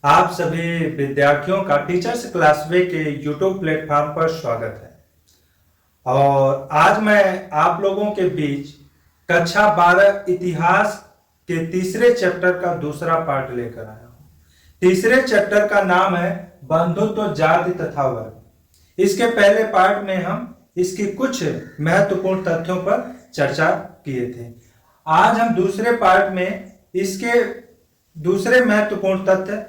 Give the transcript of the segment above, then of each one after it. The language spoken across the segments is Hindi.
आप सभी विद्यार्थियों का टीचर्स क्लास वे के यूट्यूब प्लेटफॉर्म पर स्वागत है। और आज मैं आप लोगों के बीच कक्षा 12 इतिहास के तीसरे चैप्टर का दूसरा पार्ट लेकर आया हूँ। तीसरे चैप्टर का नाम है बंधुत्व, जाति तथा वर्ग। इसके पहले पार्ट में हम इसकी कुछ महत्वपूर्ण तथ्यों पर चर्चा किए थे। आज हम दूसरे पार्ट में इसके दूसरे महत्वपूर्ण तथ्य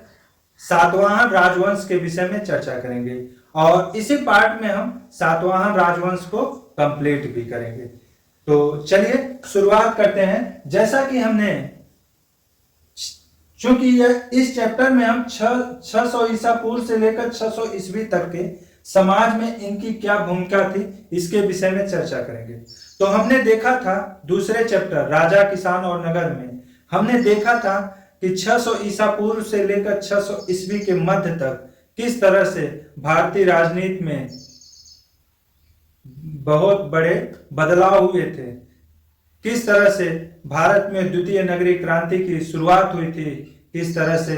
सातवाहन राजवंश के विषय में चर्चा करेंगे और इसी पार्ट में हम सातवाहन राजवंश को कंप्लीट भी करेंगे। तो चलिए शुरुआत करते हैं। जैसा कि हमने, चूंकि इस चैप्टर में हम 600 ईसा पूर्व से लेकर 600 ईस्वी तक के समाज में इनकी क्या भूमिका थी, इसके विषय में चर्चा करेंगे। तो हमने देखा था दूसरे चैप्टर राजा, किसान और नगर में हमने देखा था कि 600 ईसा पूर्व से लेकर 600 ईस्वी के मध्य तक किस तरह से भारतीय राजनीति में बहुत बड़े बदलाव हुए थे, किस तरह से भारत में द्वितीय नगरीय क्रांति की शुरुआत हुई थी, किस तरह से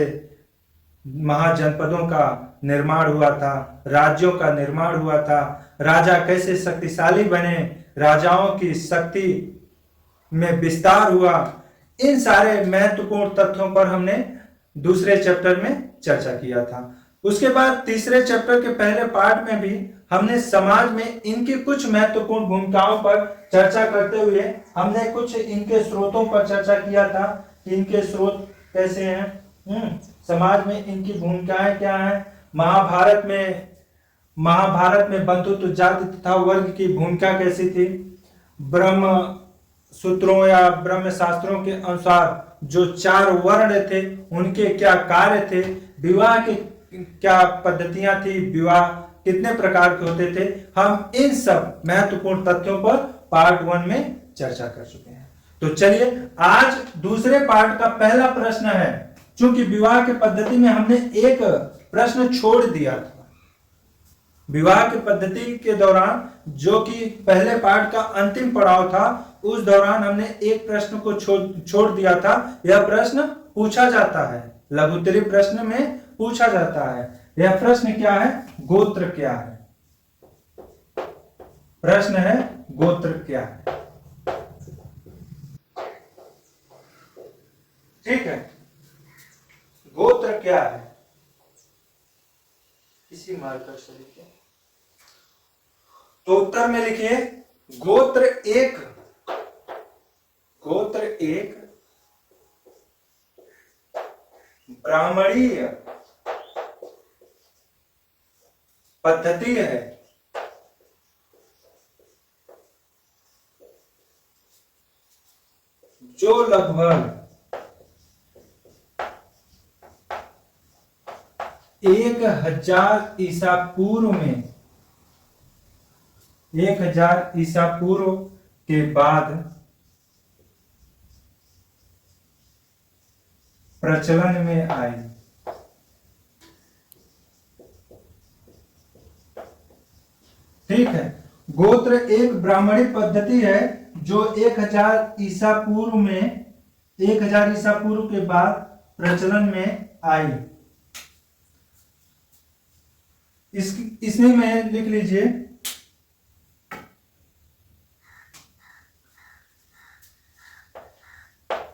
महाजनपदों का निर्माण हुआ था, राज्यों का निर्माण हुआ था, राजा कैसे शक्तिशाली बने, राजाओं की शक्ति में विस्तार हुआ। इन सारे महत्वपूर्ण तथ्यों पर हमने दूसरे चैप्टर में चर्चा किया था। उसके बाद तीसरे चैप्टर के पहले पार्ट में भी हमने समाज में इनकी कुछ महत्वपूर्ण भूमिकाओं पर चर्चा करते हुए हमने कुछ इनके स्रोतों पर चर्चा किया था कि इनके स्रोत कैसे हैं, समाज में इनकी भूमिकाएं क्या हैं। महाभारत में बंधुत्व, जाति तथा वर्ग की भूमिका कैसी थी। ब्रह्म सूत्रों या ब्रह्म शास्त्रों के अनुसार जो 4 वर्ण थे उनके क्या कार्य थे, विवाह की क्या पद्धतियां थी, विवाह कितने प्रकार के होते थे। हम इन सब महत्वपूर्ण तथ्यों पर पार्ट 1 में चर्चा कर चुके हैं। तो चलिए आज दूसरे पार्ट का पहला प्रश्न है। चूंकि विवाह की पद्धति में हमने एक प्रश्न छोड़ दिया था, विवाह की पद्धति के दौरान जो कि पहले पार्ट का अंतिम पड़ाव था, उस दौरान हमने एक प्रश्न को छोड़ दिया था। यह प्रश्न पूछा जाता है, लघुत्तरीय प्रश्न में पूछा जाता है। यह प्रश्न क्या है? गोत्र क्या है? प्रश्न है गोत्र क्या है। ठीक है, गोत्र क्या है? इसी मार्कर से लिखिए। तो उत्तर में लिखिए गोत्र एक ब्राह्मणीय पद्धति है जो लगभग 1000 ईसा पूर्व में 1000 ईसा पूर्व के बाद प्रचलन में आई। ठीक है, गोत्र एक ब्राह्मणी पद्धति है जो 1000 ईसा पूर्व में 1000 ईसा पूर्व के बाद प्रचलन में आई। इसमें में लिख लीजिए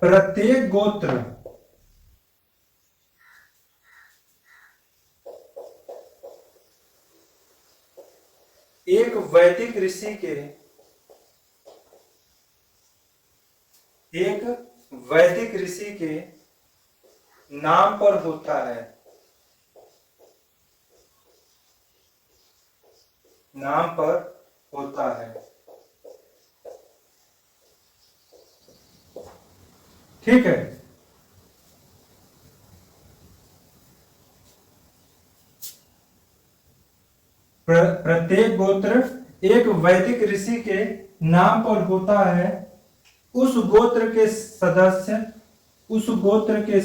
प्रत्येक गोत्र एक वैदिक ऋषि के नाम पर होता है, नाम पर होता है। ठीक है, प्रत्येक गोत्र एक वैदिक ऋषि के नाम पर होता है। उस गोत्र के सदस्य उस गोत्र के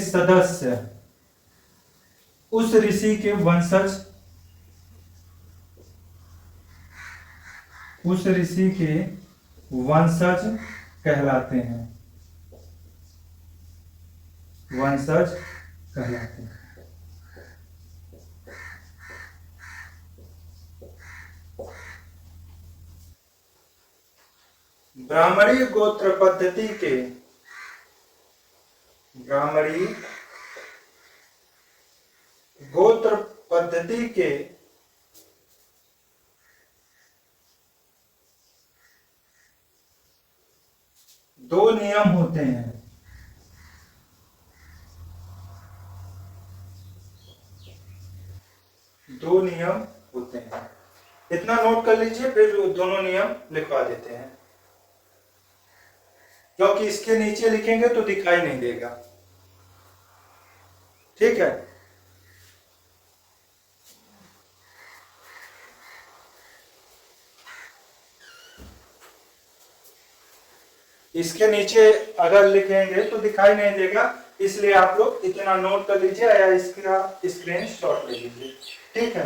सदस्य उस ऋषि के वंशज, उस ऋषि के वंशज कहलाते हैं, वंशज कहलाते हैं। ब्राह्मणी गोत्र पद्धति के, ब्राह्मणी गोत्र पद्धति के दो नियम होते हैं। दो नियम होते हैं, इतना नोट कर लीजिए, फिर दोनों नियम लिखवा देते हैं, क्योंकि इसके नीचे लिखेंगे तो दिखाई नहीं देगा। ठीक है, इसके नीचे अगर लिखेंगे तो दिखाई नहीं देगा, इसलिए आप लोग इतना नोट कर लीजिए या इसका स्क्रीन शॉट ले लीजिए। ठीक है,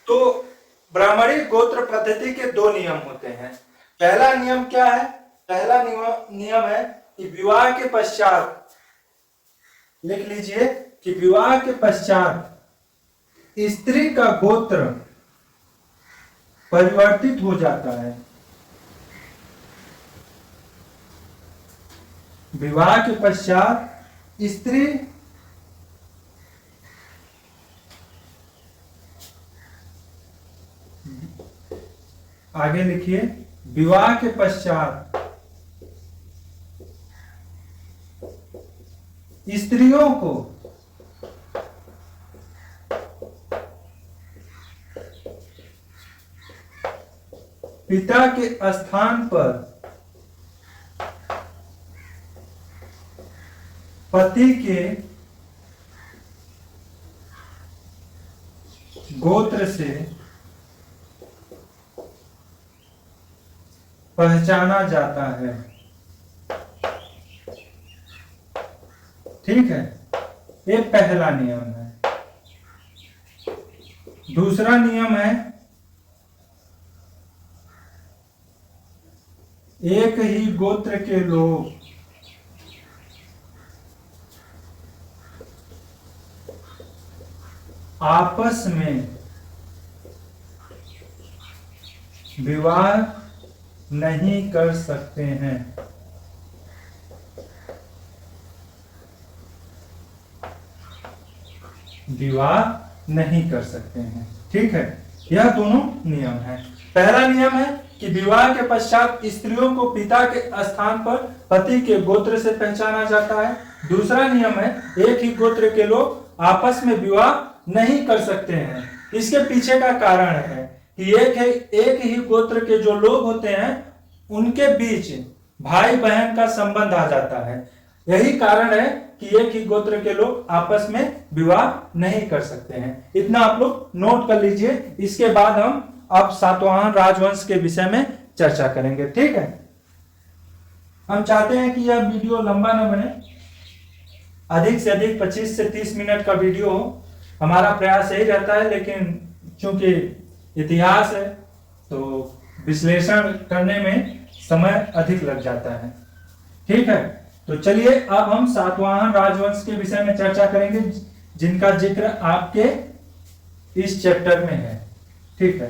तो ब्राह्मणी गोत्र पद्धति के दो नियम होते हैं। पहला नियम क्या है? पहला नियम है कि विवाह के पश्चात, लिख लीजिए कि विवाह के पश्चात स्त्री का गोत्र परिवर्तित हो जाता है। विवाह के पश्चात स्त्री आगे लिखिए, विवाह के पश्चात स्त्रियों को पिता के स्थान पर पति के गोत्र से पहचाना जाता है। ठीक है, ये पहला नियम है। दूसरा नियम है, एक ही गोत्र के लोग आपस में विवाह नहीं कर सकते हैं। विवाह नहीं कर सकते हैं। ठीक है, यह दोनों नियम है। पहला नियम है कि विवाह के पश्चात स्त्रियों को पिता के स्थान पर पति के गोत्र से पहचाना जाता है। दूसरा नियम है, एक ही गोत्र के लोग आपस में विवाह नहीं कर सकते हैं। इसके पीछे का कारण है कि एक ही गोत्र के जो लोग होते हैं उनके बीच भाई बहन का संबंध आ जाता है। यही कारण है कि एक ही गोत्र के लोग आपस में विवाह नहीं कर सकते हैं। इतना आप लोग नोट कर लीजिए। इसके बाद हम अब सातवाहन राजवंश के विषय में चर्चा करेंगे। ठीक है, हम चाहते हैं कि यह वीडियो लंबा न बने, अधिक से अधिक 25 से 30 मिनट का वीडियो हो। हमारा प्रयास यही रहता है, लेकिन चूंकि इतिहास है तो विश्लेषण करने में समय अधिक लग जाता है। ठीक है, तो चलिए अब हम सातवाहन राजवंश के विषय में चर्चा करेंगे, जिनका जिक्र आपके इस चैप्टर में है। ठीक है,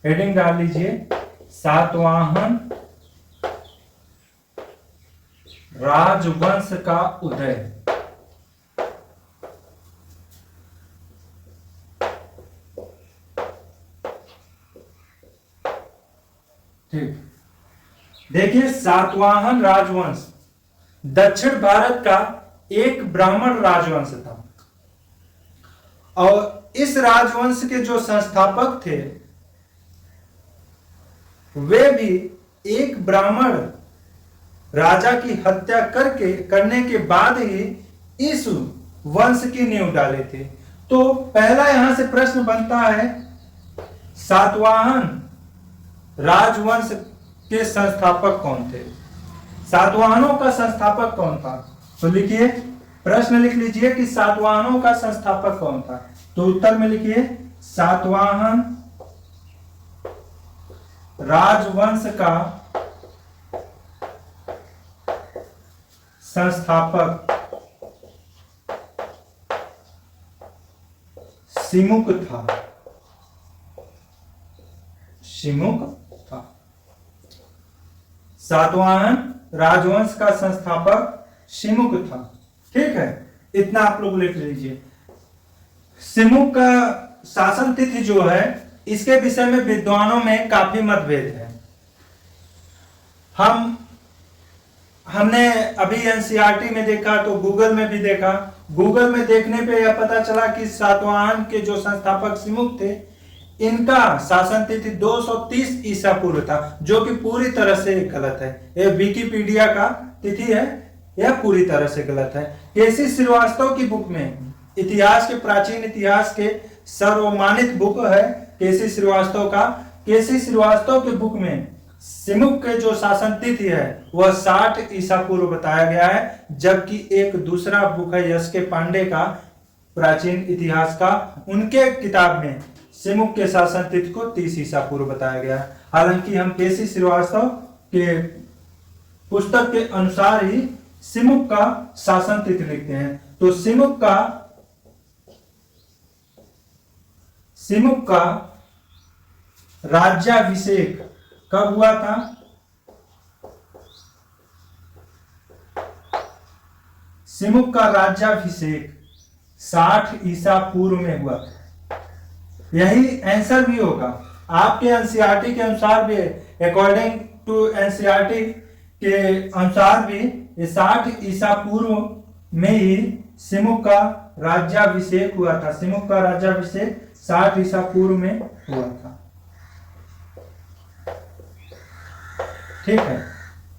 हेडिंग डाल लीजिए, सातवाहन राजवंश का उदय। ठीक, देखिए सातवाहन राजवंश दक्षिण भारत का एक ब्राह्मण राजवंश था और इस राजवंश के जो संस्थापक थे वे भी एक ब्राह्मण राजा की हत्या करने के बाद ही इस वंश की नींव डाले थे। तो पहला यहां से प्रश्न बनता है, सातवाहन राजवंश के संस्थापक कौन थे? सातवाहनों का संस्थापक कौन था? तो लिखिए, प्रश्न लिख लीजिए कि सातवाहनों का संस्थापक कौन था। तो उत्तर में लिखिए सातवाहन राजवंश का संस्थापक सिमुक था। सिमुक था। सातवाहन राजवंश का संस्थापक सिमुक था। ठीक है, इतना आप लोग लिख लीजिए। सिमुक का शासन तिथि जो है, इसके विषय में विद्वानों में काफी मतभेद है। हमने अभी एनसीईआरटी में देखा, तो गूगल में भी देखा। गूगल में देखने पे यह पता चला कि सातवाहन के जो संस्थापक सिमुक थे, इनका शासन तिथि 230 ईसा पूर्व था, जो कि पूरी तरह से गलत है। यह विकिपीडिया का तिथि है, यह पूरी तरह से गलत है। केसी श्रीवास्तव की बुक में, इतिहास के प्राचीन इतिहास के सर्वमानित बुक है केसी श्रीवास्तव का। केसी श्रीवास्तव के बुक में सिमुक के जो शासन तिथि है वह 60 ईसा पूर्व बताया गया है, जबकि एक दूसरा बुक है यश के पांडे का प्राचीन इतिहास का, उनके किताब में सिमुक के शासन तिथि को 30 ईसा पूर्व बताया गया है। हालांकि हम केसी श्रीवास्तव के पुस्तक के अनुसार ही सिमुक का शासन तिथि लिखते हैं। तो सिमुक का राज्याभिषेक कब हुआ था? सिमुक का राज्याभिषेक 60 ईसा पूर्व में हुआ था। यही आंसर भी होगा आपके एनसीईआरटी के अनुसार भी। अकॉर्डिंग टू एनसीईआरटी के अनुसार भी ये 60 ईसा पूर्व में ही सिमुक का राज्याभिषेक हुआ था। सिमुक का राज्याभिषेक 60 ईसा पूर्व में हुआ था। ठीक है,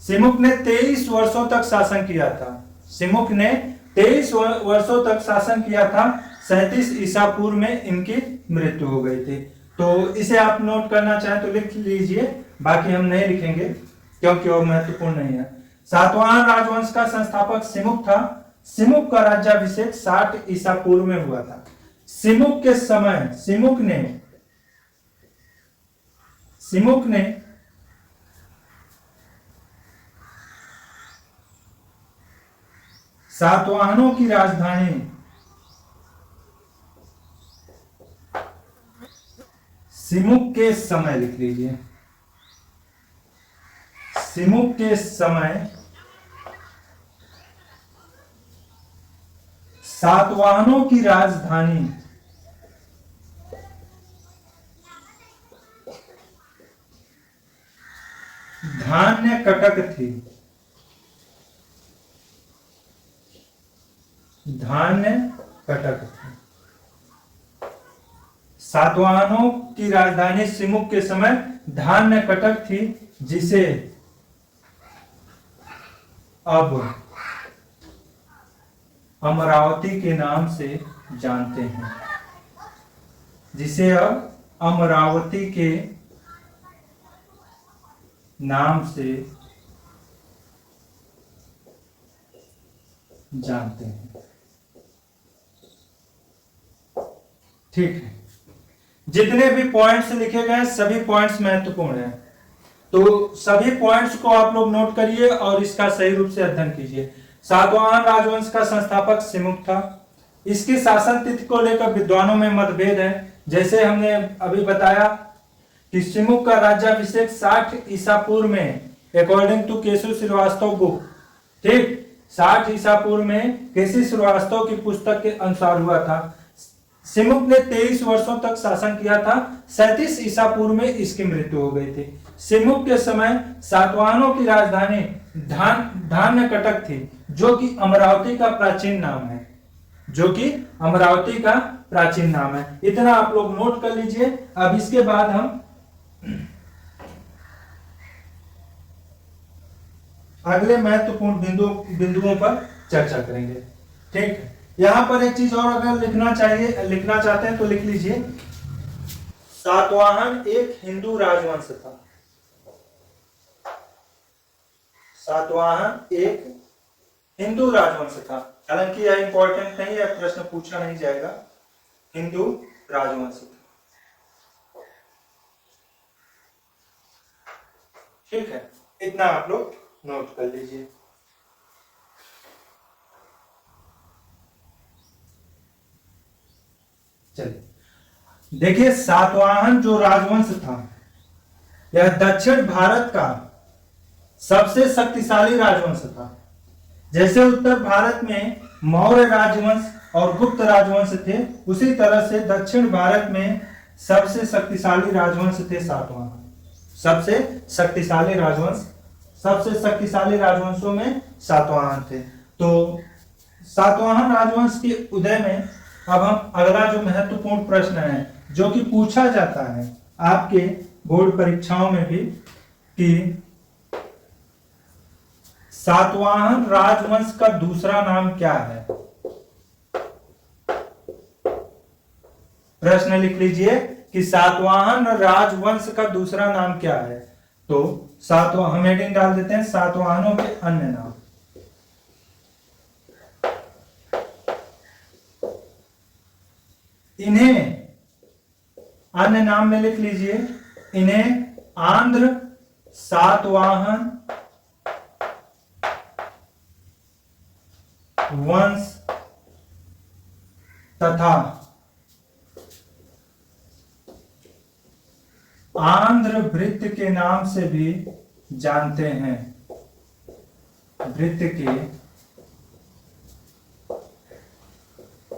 सिमुक ने 23 वर्षों तक शासन किया था। सिमुक ने 23 वर्षों तक शासन किया था। 37 ईसा पूर्व में इनकी मृत्यु हो गई थी। तो इसे आप नोट करना चाहें तो लिख लीजिए, बाकी हम नहीं लिखेंगे क्योंकि वो महत्वपूर्ण नहीं है। सातवाहन राजवंश का संस्थापक सिमुक था। सिमुक का राज्याभिषेक 60 ईसा पूर्व में हुआ था। सिमुक के समय सिमुक ने सातवाहनों की राजधानी सिमुक के समय, लिख लीजिए, सिमुक के समय सातवाहनों की राजधानी धान्यकटक थी। धान्यकटक थी। सातवाहनों की राजधानी सिमुक के समय धान्यकटक थी, जिसे अब अमरावती के नाम से जानते हैं। जिसे अब अमरावती के नाम से जानते हैं। ठीक है, जितने भी पॉइंट्स लिखे गए सभी पॉइंट्स महत्वपूर्ण हैं, तो सभी पॉइंट्स को आप लोग नोट करिए और इसका सही रूप से अध्ययन कीजिए। सातवाहन राजवंश का संस्थापक सिमुक था। इसकी शासन तिथि को लेकर विद्वानों में मतभेद है। जैसे हमने अभी बताया कि सिमुक का राज्याभिषेक 60 ईसा पूर्व में, according to Keshav Srivastava book, ठीक, 60 ईसा पूर्व में केसी श्रीवास्तव की पुस्तक के अनुसार हुआ था। सिमुक ने 23 वर्षों तक शासन किया था। 37 ईसा पूर्व में इसकी मृत्यु हो गई थी। सिमुक के समय सातवाहनों की राजधानी धान्यकटक थी, जो कि अमरावती का प्राचीन नाम है। जो कि अमरावती का प्राचीन नाम है। इतना आप लोग नोट कर लीजिए। अब इसके बाद हम अगले महत्वपूर्ण बिंदुओं पर चर्चा करेंगे। ठीक है, यहां पर एक चीज और अगर लिखना चाहते हैं तो लिख लीजिए, सातवाहन एक हिंदू राजवंश था। सातवाहन एक हिंदू राजवंश था। हालांकि यह इंपॉर्टेंट नहीं है, प्रश्न पूछा नहीं जाएगा हिंदू राजवंश था। ठीक है, इतना आप लोग नोट कर लीजिए। चलिए देखिए, सातवाहन जो राजवंश था यह दक्षिण भारत का सबसे शक्तिशाली राजवंश था। जैसे उत्तर भारत में मौर्य राजवंश और गुप्त राजवंश थे, उसी तरह से दक्षिण भारत में सबसे शक्तिशाली राजवंश थे सातवाहन। सबसे शक्तिशाली राजवंशों में सातवाहन थे। तो सातवाहन राजवंश के उदय में अब हम अगला जो महत्वपूर्ण प्रश्न है जो कि पूछा जाता है आपके बोर्ड परीक्षाओं में भी कि सातवाहन राजवंश का दूसरा नाम क्या है। प्रश्न लिख लीजिए कि सातवाहन राजवंश का दूसरा नाम क्या है। तो हम हेडिंग डाल देते हैं सातवाहनों के अन्य नाम। इन्हें अन्य नाम में लिख लीजिए, इन्हें आंध्र सातवाहन वंश तथा आंध्र वृत्त के नाम से भी जानते हैं। वृत्त के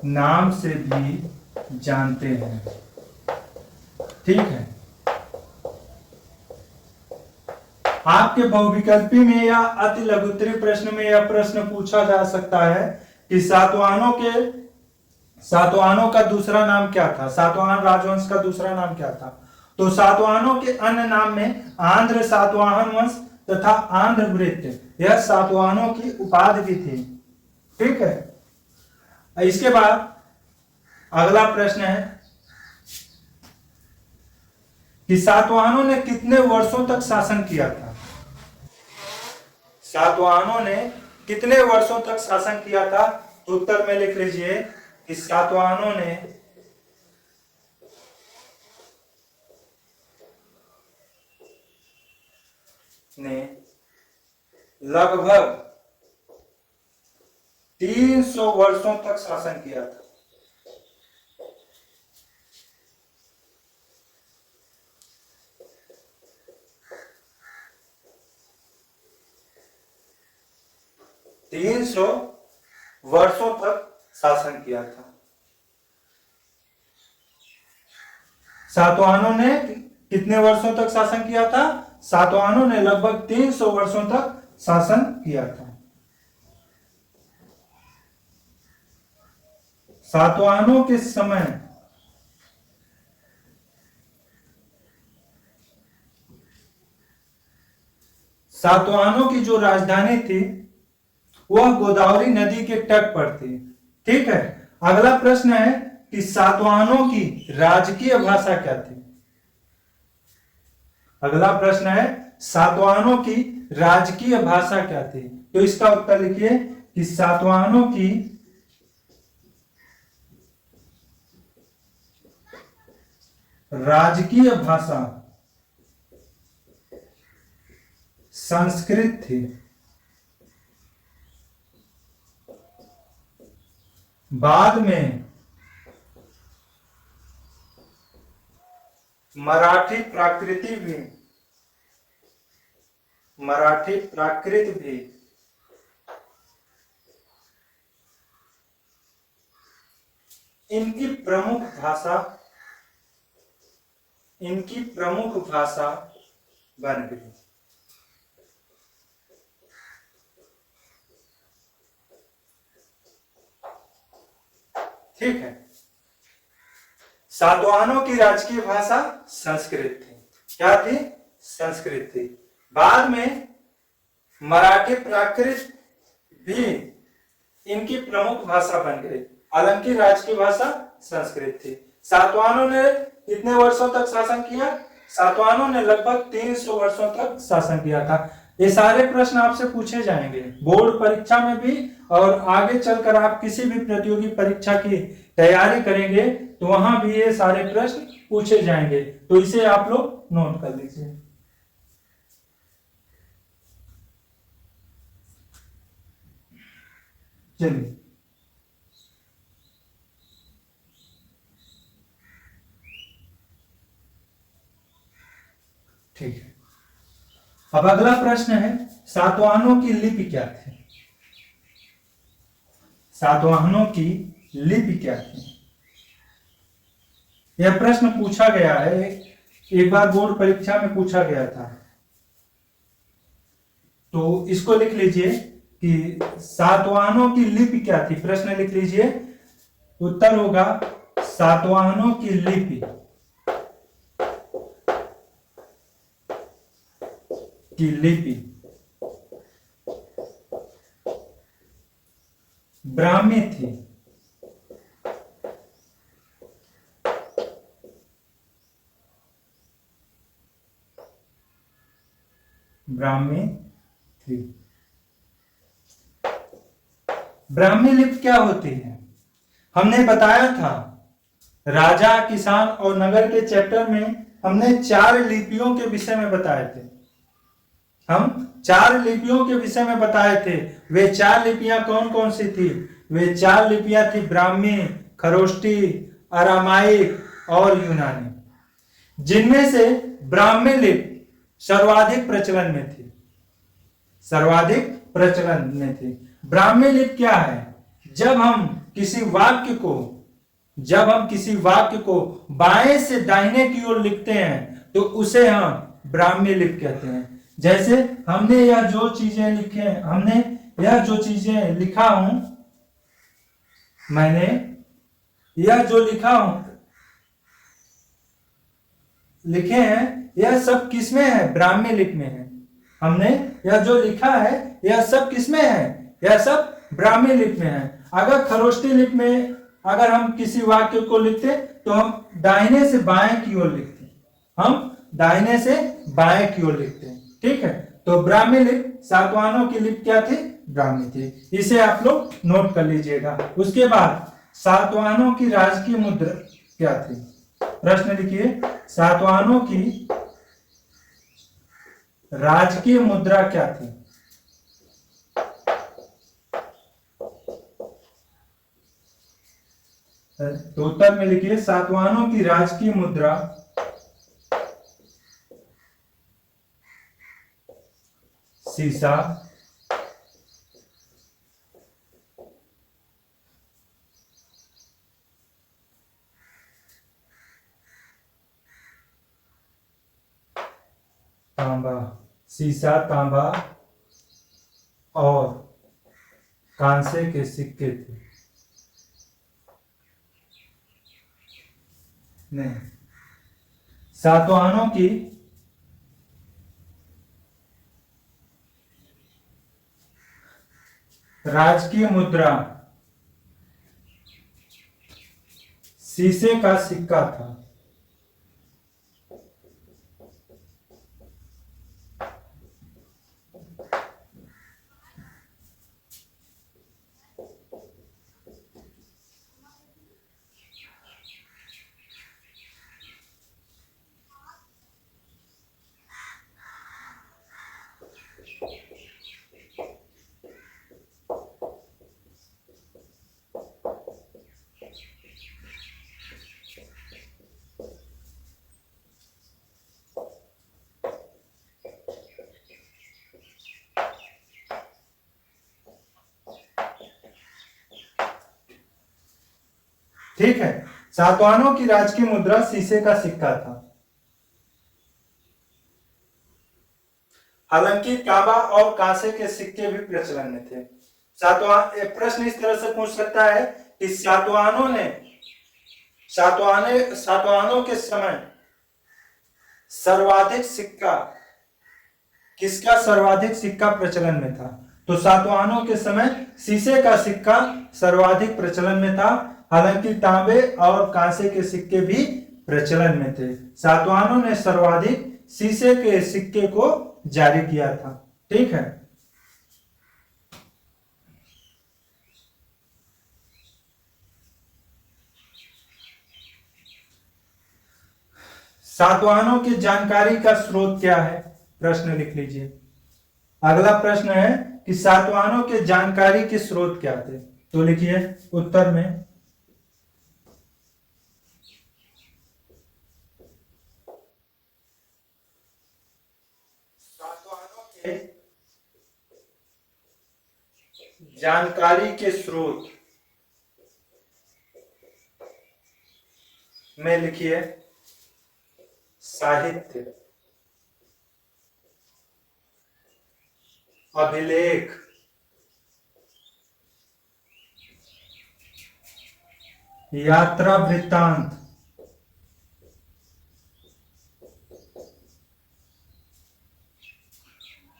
नाम से भी जानते हैं। ठीक है, आपके बहुविकल्पी में या अति लघुत्तरी प्रश्न में यह प्रश्न पूछा जा सकता है कि सातवाहनों का दूसरा नाम क्या था, सातवाहन राजवंश का दूसरा नाम क्या था। तो सातवाहनों के अन्य नाम में आंध्र सातवाहन वंश तथा आंध्र वृत्त, यह सातवाहनों की उपाधि भी थी। ठीक है, इसके बाद अगला प्रश्न है कि सातवाहनों ने कितने वर्षों तक शासन किया था। सातवाहनों ने कितने वर्षों तक शासन किया था। तो उत्तर में लिख लीजिए कि सातवाहनों ने लगभग 300 वर्षों तक शासन किया था। तीन 300 वर्षों तक शासन किया था। सातवाहनों ने कितने वर्षों तक शासन किया था। सातवाहनों ने लगभग 300 वर्षों तक शासन किया था। सातवाहनों के समय सातवाहनों की जो राजधानी थी वह गोदावरी नदी के तट पर थी। ठीक है, अगला प्रश्न है कि सातवाहनों की राजकीय भाषा क्या थी। अगला प्रश्न है सातवाहनों की राजकीय भाषा क्या थी। तो इसका उत्तर लिखिए कि सातवाहनों की राजकीय भाषा संस्कृत थी। बाद में मराठी प्राकृत भी इनकी प्रमुख भाषा बन गई। ठीक है, सातवाहनों की राजकीय भाषा संस्कृत थी। क्या थी? संस्कृत थी। बाद में मराठी प्राकृत भी इनकी प्रमुख भाषा बन गई। हालांकि राजकीय भाषा संस्कृत थी। सातवाहनों ने कितने वर्षों तक शासन किया? सातवाहनों ने लगभग 300 वर्षों तक शासन किया था। ये सारे प्रश्न आपसे पूछे जाएंगे बोर्ड परीक्षा में भी, और आगे चलकर आप किसी भी प्रतियोगी परीक्षा की तैयारी करेंगे तो वहां भी ये सारे प्रश्न पूछे जाएंगे, तो इसे आप लोग नोट कर लीजिए। चलिए, ठीक है। अब अगला प्रश्न है, सातवाहनों की लिपि क्या थी? सातवाहनों की लिपि क्या थी? यह प्रश्न पूछा गया है, एक बार बोर्ड परीक्षा में पूछा गया था। तो इसको लिख लीजिए कि सातवाहनों की लिपि क्या थी। प्रश्न लिख लीजिए, उत्तर होगा सातवाहनों की लिपि ब्राह्मी थी। ब्राह्मी थी। ब्राह्मी लिपि क्या होती है? हमने बताया था, राजा, किसान और नगर के चैप्टर में हमने 4 लिपियों के विषय में बताए थे। हम 4 लिपियों के विषय में बताए थे। वे 4 लिपियां कौन कौन सी थी? वे 4 लिपियां थी ब्राह्मी, खरोष्टी, अरामाइक और यूनानी, जिनमें से ब्राह्मी लिपि सर्वाधिक प्रचलन में थी। सर्वाधिक प्रचलन में थी। ब्राह्मी लिपि क्या है? जब हम किसी वाक्य को बाएं से दाहिने की ओर लिखते हैं तो उसे हम ब्राह्मी लिपि कहते हैं। जैसे हमने यह जो चीजें लिखा हूं, मैंने यह जो लिखे हैं, यह सब किसमें है? ब्राह्मी लिपि में है। हमने यह जो लिखा है, यह सब किसमें है? यह सब ब्राह्मी लिपि में है। अगर खरोष्टी लिपि में अगर हम किसी वाक्य को लिखते तो हम दाहिने से बाएं की ओर लिखते हैं। ठीक है, तो ब्राह्मी लिपि, सातवाहनों की लिपि क्या थी? ब्राह्मी थी। इसे आप लोग नोट कर लीजिएगा। उसके बाद सातवाहनों की राजकीय मुद्रा क्या थी? प्रश्न लिखिए, सातवाहनों की राजकीय मुद्रा क्या थी? तो उत्तर में लिखिए, सातवाहनों की राजकीय मुद्रा सीसा, तांबा और कांसे के सिक्के थे। नहीं, सातवाहनों की राजकीय मुद्रा शीशे का सिक्का था। ठीक है, सातवाहनों की राजकीय मुद्रा शीशे का सिक्का था। हालांकि तांबा और कांसे के सिक्के भी प्रचलन में थे। प्रश्न इस तरह से पूछ सकता है कि सातवाहनों के समय किसका सर्वाधिक सिक्का प्रचलन में था? तो सातवाहनों के समय शीशे का सिक्का सर्वाधिक प्रचलन में था। हालांकि तांबे और कांसे के सिक्के भी प्रचलन में थे। सातवाहनों ने सर्वाधिक शीशे के सिक्के को जारी किया था। ठीक है, सातवाहनों की जानकारी का स्रोत क्या है? प्रश्न लिख लीजिए। अगला प्रश्न है कि सातवाहनों के जानकारी के स्रोत क्या थे? तो लिखिए उत्तर में सातवाहनों के जानकारी के स्रोत में लिखिए साहित्य, अभिलेख, यात्रा वृत्तांत,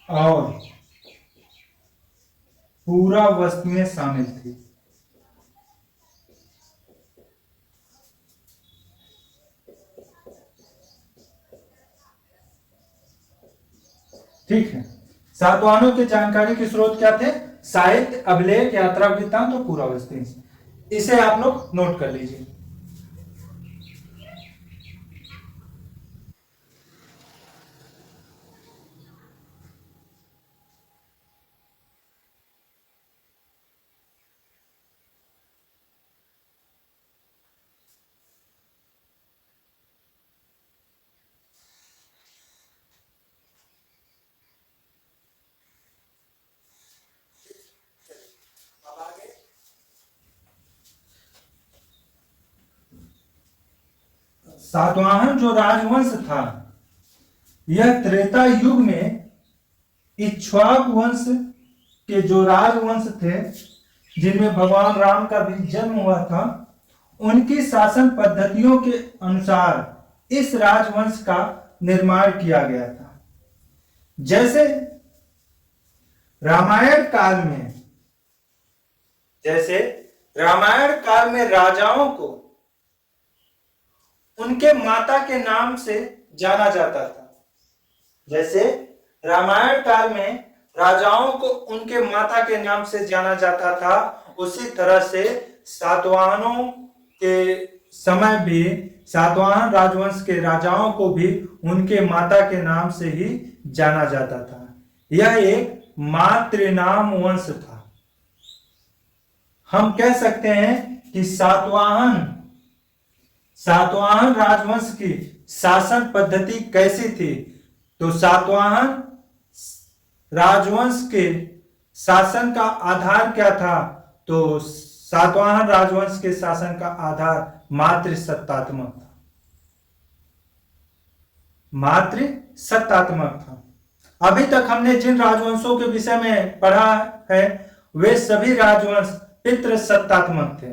और पूरा वस्तुएं शामिल थी। ठीक है, सातवाहनों के जानकारी के स्रोत क्या थे? साहित्य, अभिलेख, यात्रा वृत्तांत और पूरा वस्तुएं। इसे आप लोग नोट कर लीजिए। सातवाहन जो राजवंश था, यह त्रेता युग में इक्ष्वाकु वंश के जो राजवंश थे, जिनमें भगवान राम का भी जन्म हुआ था, उनकी शासन पद्धतियों के अनुसार इस राजवंश का निर्माण किया गया था। जैसे रामायण काल में राजाओं को उनके माता के नाम से जाना जाता था। जैसे रामायण काल में राजाओं को उनके माता के नाम से जाना जाता था, उसी तरह से सातवाहनों के समय भी सातवाहन राजवंश के राजाओं को भी उनके माता के नाम से ही जाना जाता था। यह एक मातृनाम वंश था। हम कह सकते हैं कि सातवाहन राजवंश की शासन पद्धति कैसी थी? तो सातवाहन राजवंश के शासन का आधार क्या था? तो सातवाहन राजवंश के शासन का आधार मातृसत्तात्मक था। मातृसत्तात्मक था। अभी तक हमने जिन राजवंशों के विषय में पढ़ा है, वे सभी राजवंश पितृसत्तात्मक थे,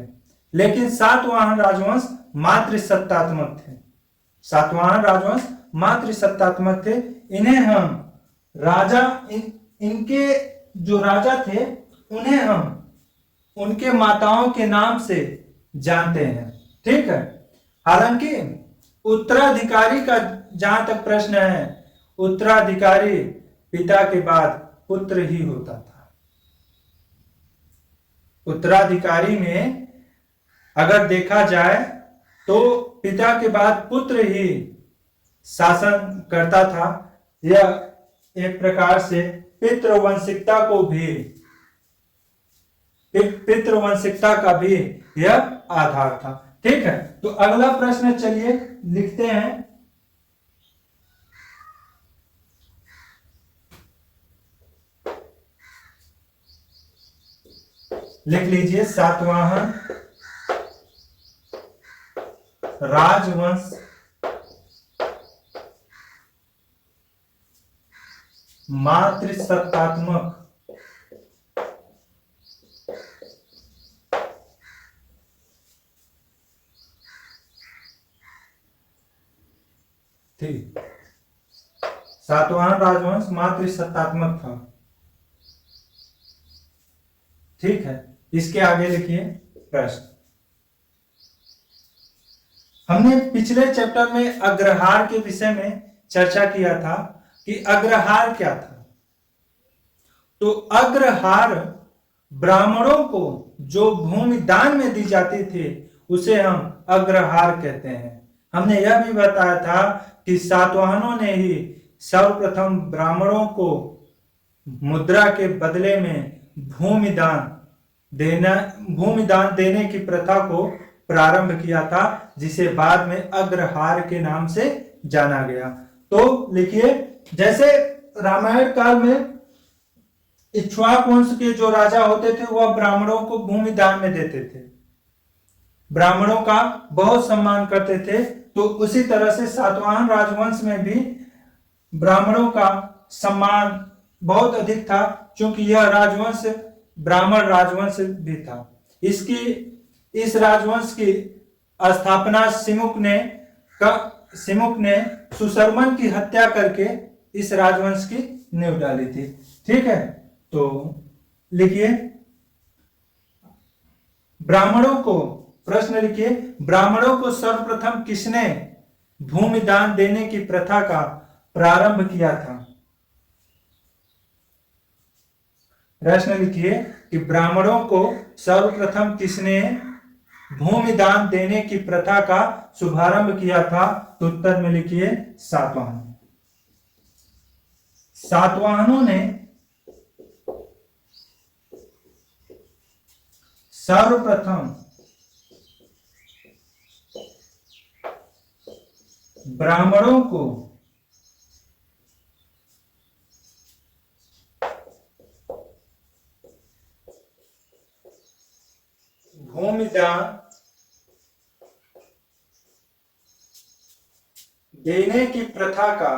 लेकिन सातवाहन राजवंश मातृसत्तात्मक थे। सातवाहन राजवंश मातृसत्तात्मक थे। इन्हें हम राजा, इनके जो राजा थे, उन्हें हम उनके माताओं के नाम से जानते हैं। ठीक है। हालांकि उत्तराधिकारी का जहां तक प्रश्न है, उत्तराधिकारी पिता के बाद पुत्र ही होता था। उत्तराधिकारी में अगर देखा जाए तो पिता के बाद पुत्र ही शासन करता था। यह एक प्रकार से पितृवंशिकता का भी यह आधार था। ठीक है। तो अगला प्रश्न चलिए लिखते हैं। लिख लीजिए, सातवाहन राजवंश मातृसत्तात्मक थी। सातवाहन राजवंश मातृसत्तात्मक था। ठीक है। इसके आगे लिखिए प्रश्न। हमने पिछले चैप्टर में अग्रहार के विषय में चर्चा किया था कि अग्रहार क्या था। तो अग्रहार ब्राह्मणों को जो भूमि दान में दी जाती थी, उसे हम अग्रहार कहते हैं। हमने यह भी बताया था कि सातवाहनों ने ही सर्वप्रथम ब्राह्मणों को मुद्रा के बदले में भूमि दान देने की प्रथा को प्रारंभ किया था, जिसे बाद में अग्रहार के नाम से जाना गया। तो लिखिए, जैसे रामायण काल में इक्ष्वाक वंश के जो राजा होते थे वह ब्राह्मणों को भूमि दान में देते थे, ब्राह्मणों का बहुत सम्मान करते थे। तो उसी तरह से सातवाहन राजवंश में भी ब्राह्मणों का सम्मान बहुत अधिक था, क्योंकि यह राजवंश ब्राह्मण राजवंश भी था। इस राजवंश की स्थापना सिमुक ने सुशर्मन की हत्या करके इस राजवंश की नींव डाली थी। ठीक है, तो लिखिए, ब्राह्मणों को, प्रश्न लिखिए, ब्राह्मणों को सर्वप्रथम किसने भूमि दान देने की प्रथा का प्रारंभ किया था? प्रश्न लिखिए कि ब्राह्मणों को सर्वप्रथम किसने भूमि दान देने की प्रथा का शुभारंभ किया था? तो उत्तर में लिखिए सातवाहन। सातवाहनों ने सर्वप्रथम ब्राह्मणों को भूमि दान देने की प्रथा का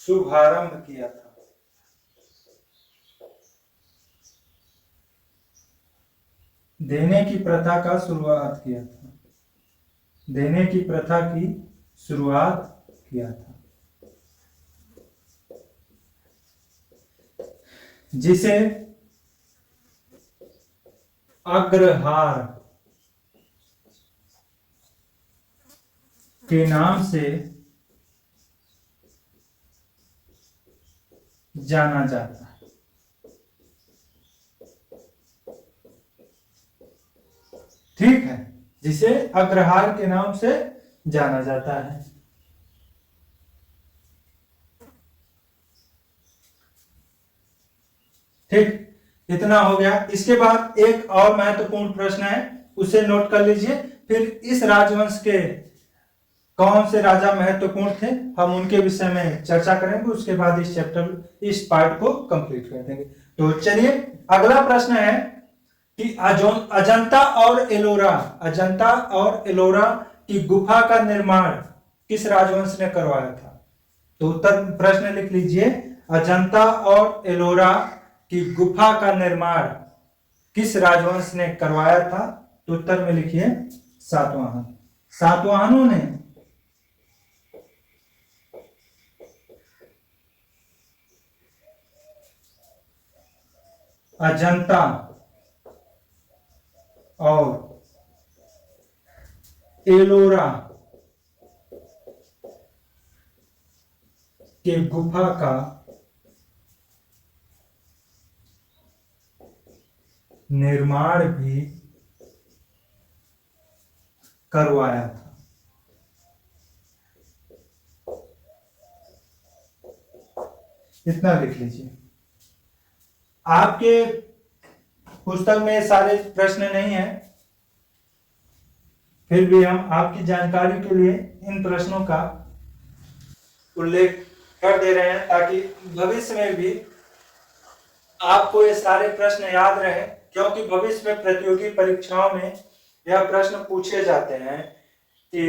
शुभारंभ किया था। देने की प्रथा का शुरुआत किया था, देने की प्रथा की शुरुआत किया था, जिसे अग्रहार के नाम से जाना जाता है। ठीक है, जिसे अग्रहार के नाम से जाना जाता है। ठीक, इतना हो गया। इसके बाद एक और महत्वपूर्ण प्रश्न है, उसे नोट कर लीजिए। फिर इस राजवंश के कौन से राजा महत्वपूर्ण थे, हम उनके विषय में चर्चा करेंगे। उसके बाद इस पार्ट को कंप्लीट कर देंगे। तो चलिए, अगला प्रश्न है कि अजंता और एलोरा की गुफा का निर्माण किस राजवंश ने करवाया था? तो उत्तर प्रश्न लिख लीजिए, अजंता और एलोरा की गुफा का निर्माण किस राजवंश ने करवाया था? तो उत्तर में लिखिए सातवाहन। सातवाहनों ने अजंता और एलोरा के गुफा का निर्माण भी करवाया था। इतना लिख लीजिए। आपके पुस्तक में सारे प्रश्न नहीं है, फिर भी हम आपकी जानकारी के लिए इन प्रश्नों का उल्लेख कर दे रहे हैं, ताकि भविष्य में भी आपको ये सारे प्रश्न याद रहे। क्योंकि भविष्य में प्रतियोगी परीक्षाओं में यह प्रश्न पूछे जाते हैं कि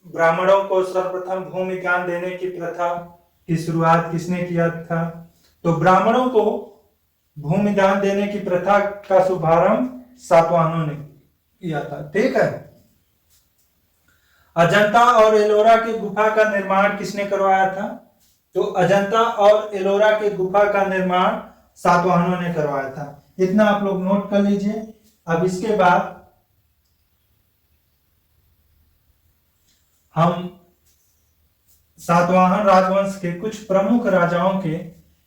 ब्राह्मणों को सर्वप्रथम भूमि दान देने की प्रथा की शुरुआत किसने किया था? तो ब्राह्मणों को भूमि दान देने की प्रथा का शुभारंभ सातवाहनों ने किया था। ठीक है। अजंता और एलोरा की गुफा का निर्माण किसने करवाया था? तो अजंता और एलोरा की गुफा का निर्माण सातवाहनों ने करवाया था। इतना आप लोग नोट कर लीजिए। अब इसके बाद हम सातवाहन राजवंश के कुछ प्रमुख राजाओं के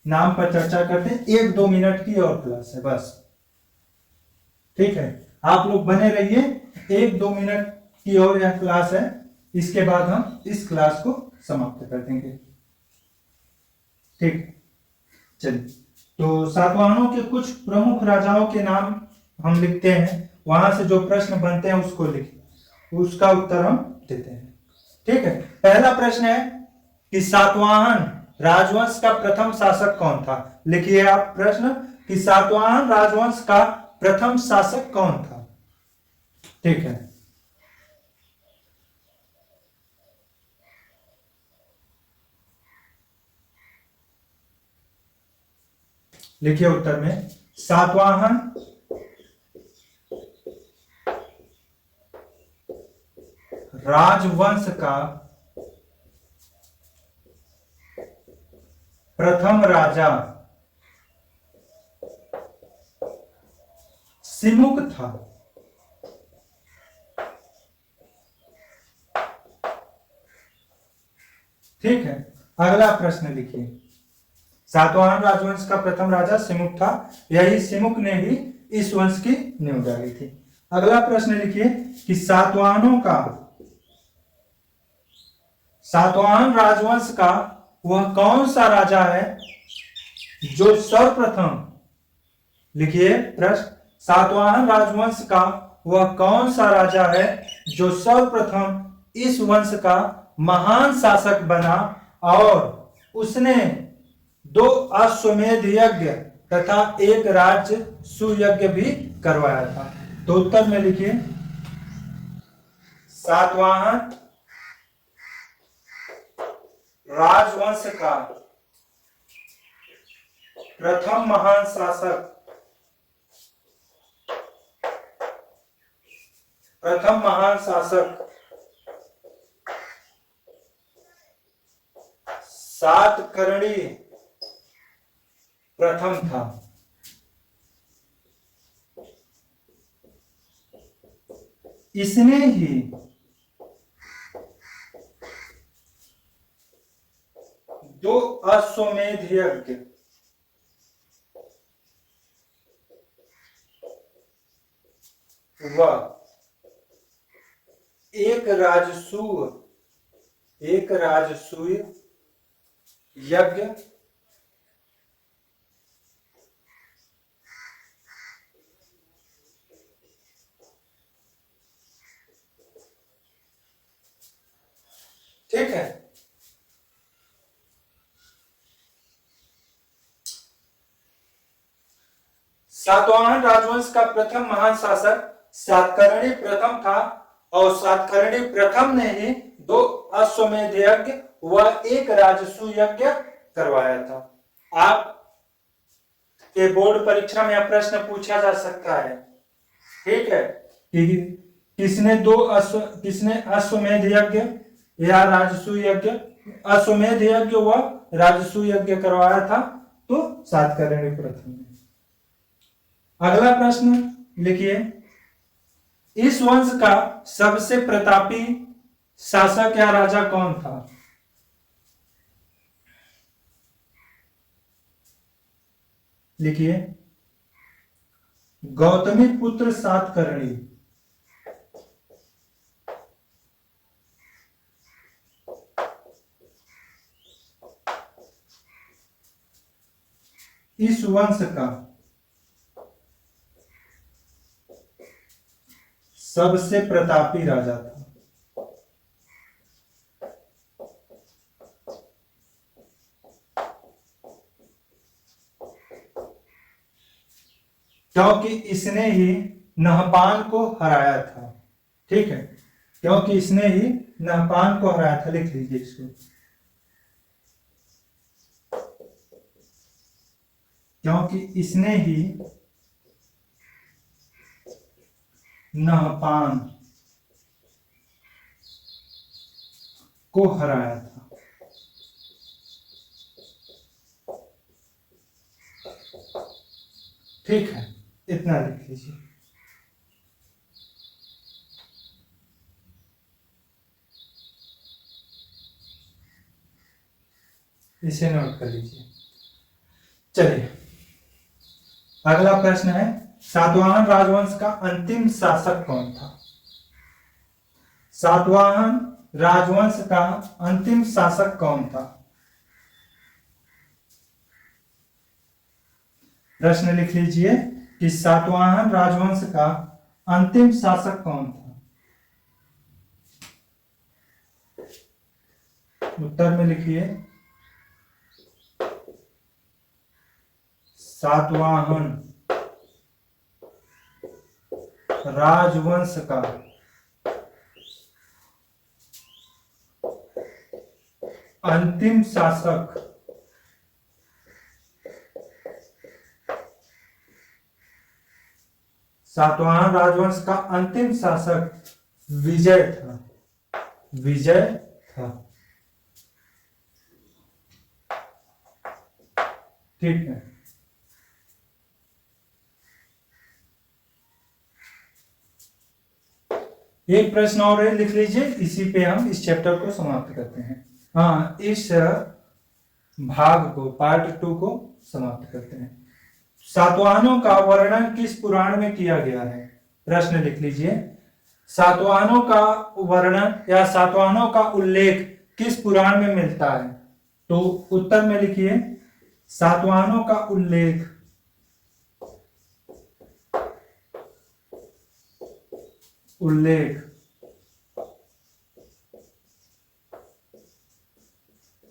नाम पर चर्चा करते हैं। 1-2 मिनट की और क्लास है बस, ठीक है। आप लोग बने रहिए, 1-2 मिनट की और यह क्लास है, इसके बाद हम इस क्लास को समाप्त कर देंगे, ठीक। चलिए, तो सातवाहनों के कुछ प्रमुख राजाओं के नाम हम लिखते हैं, वहां से जो प्रश्न बनते हैं उसको लिखिए, उसका उत्तर हम देते हैं, ठीक है। पहला प्रश्न है कि सातवाहन राजवंश का प्रथम शासक कौन था। लिखिए आप प्रश्न कि सातवाहन राजवंश का प्रथम शासक कौन था, ठीक है। लिखिए उत्तर में, सातवाहन राजवंश का प्रथम राजा सिमुक था। ठीक है, अगला प्रश्न लिखिए। सातवाहन राजवंश का प्रथम राजा सिमुक था, यही सिमुक ने ही इस वंश की नींव डाली थी। अगला प्रश्न लिखिए कि सातवाहन राजवंश का वह कौन सा राजा है जो सर्वप्रथम, लिखिए प्रश्न, सातवाहन राजवंश का वह कौन सा राजा है जो सर्वप्रथम इस वंश का महान शासक बना और उसने 2 अश्वमेध यज्ञ तथा 1 राज्य सुयज्ञ भी करवाया था। तो उत्तर में लिखिए, सातवाहन राजवंश का प्रथम महान शासक, सातकर्णी प्रथम था। इसने ही 2 अश्वमेध यज्ञ व 1 राजसूय यज्ञ ठीक है। सातवाहन राजवंश का प्रथम महान शासक सातकर्णी प्रथम था और सातकर्णी प्रथम ने ही 2 अश्वमेध यज्ञ व 1 राजसूय यज्ञ करवाया था। आप के बोर्ड परीक्षा में यह प्रश्न पूछा जा सकता है, ठीक है, कि किसने अश्वमेध यज्ञ या राजसूय यज्ञ, अश्वमेध यज्ञ व राजसूय यज्ञ करवाया था, तो सातकर्णी प्रथम ने। अगला प्रश्न लिखिए, इस वंश का सबसे प्रतापी शासक या राजा कौन था। लिखिए, गौतमी पुत्र सातकर्णी। इस वंश का सबसे प्रतापी राजा था। क्योंकि इसने ही नहपान को हराया था, ठीक है, क्योंकि इसने ही नहपान को हराया था। लिख लीजिए इसको, क्योंकि इसने ही नहपान को हराया था। ठीक है, इतना लिख लीजिए। इसे नोट कर लीजिए। चलिए अगला प्रश्न है, सातवाहन राजवंश का अंतिम शासक कौन था? सातवाहन राजवंश का अंतिम शासक कौन था? प्रश्न लिख लीजिए कि सातवाहन राजवंश का अंतिम शासक कौन था? उत्तर में लिखिए, सातवाहन राजवंश का अंतिम शासक सातवाहन राजवंश का अंतिम शासक विजय था। विजय था। ठीक है। एक प्रश्न और है, लिख लीजिए, इसी पे हम इस चैप्टर को समाप्त करते हैं। हाँ, इस भाग को, पार्ट 2 को समाप्त करते हैं। सातवाहनों का वर्णन किस पुराण में किया गया है? प्रश्न लिख लीजिए, सातवाहनों का वर्णन या सातवाहनों का उल्लेख किस पुराण में मिलता है? तो उत्तर में लिखिए, सातवाहनों का उल्लेख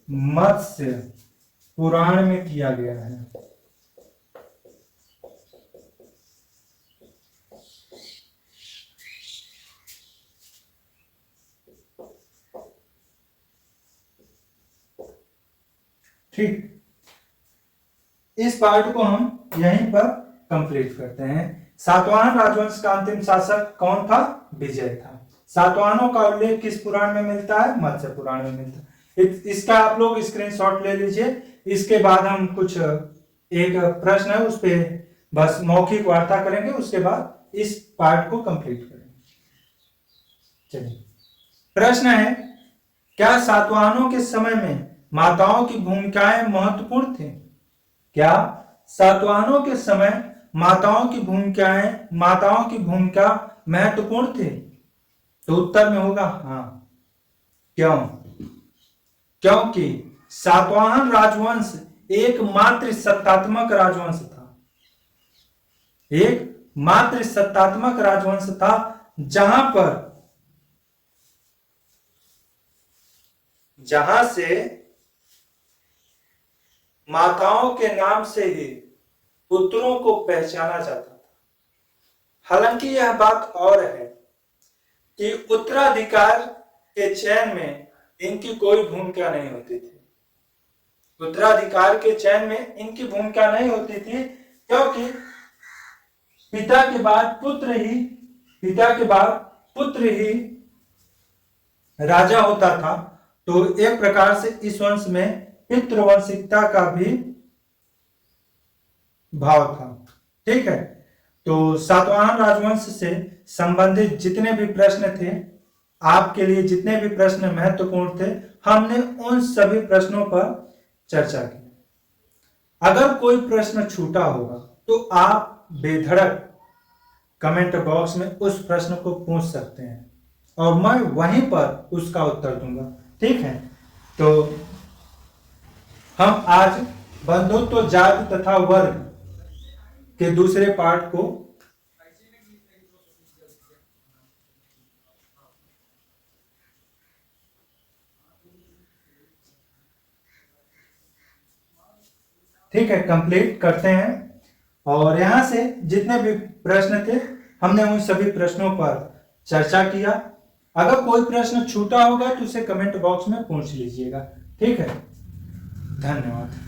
मत्स्य पुराण में किया गया है। ठीक, इस पार्ट को हम यहीं पर कंप्लीट करते हैं। सातवाहन राजवंश का अंतिम शासक कौन था? विजय था। सातवाहनों का उल्लेख किस पुराण में मिलता है? मत्स्य पुराण में मिलता है। इसका आप लोग स्क्रीनशॉट ले लीजिए। इसके बाद हम कुछ एक प्रश्न है, उस पर बस मौखिक वार्ता करेंगे, उसके बाद इस पार्ट को कंप्लीट करेंगे। चलिए, प्रश्न है, क्या सातवाहनों के समय में माताओं की भूमिकाएं महत्वपूर्ण थी? क्या सातवाहनों के समय माताओं की भूमिका महत्वपूर्ण थी? तो उत्तर में होगा हाँ। क्यों? क्योंकि सातवाहन राजवंश एकमात्र सत्तात्मक राजवंश था। एकमात्र सत्तात्मक राजवंश था जहां से माताओं के नाम से ही पुत्रों को पहचाना जाता था। हालांकि यह बात और है कि उत्तराधिकार के चयन में इनकी कोई भूमिका नहीं होती थी। उत्तराधिकार के चयन में इनकी भूमिका नहीं होती थी, क्योंकि पिता के बाद पुत्र ही राजा होता था। तो एक प्रकार से इस वंश में पितृवंशिकता का भी भाव था। ठीक है। तो सातवाहन राजवंश से संबंधित जितने भी प्रश्न थे, आपके लिए जितने भी प्रश्न महत्वपूर्ण थे, हमने उन सभी प्रश्नों पर चर्चा की। अगर कोई प्रश्न छूटा होगा तो आप बेधड़क कमेंट बॉक्स में उस प्रश्न को पूछ सकते हैं और मैं वहीं पर उसका उत्तर दूंगा। ठीक है। तो हम आज बंधुत्व, जाति तथा वर्ग के दूसरे पार्ट को ठीक है कंप्लीट करते हैं। और यहां से जितने भी प्रश्न थे, हमने उन सभी प्रश्नों पर चर्चा किया। अगर कोई प्रश्न छूटा होगा तो उसे कमेंट बॉक्स में पूछ लीजिएगा। ठीक है, धन्यवाद।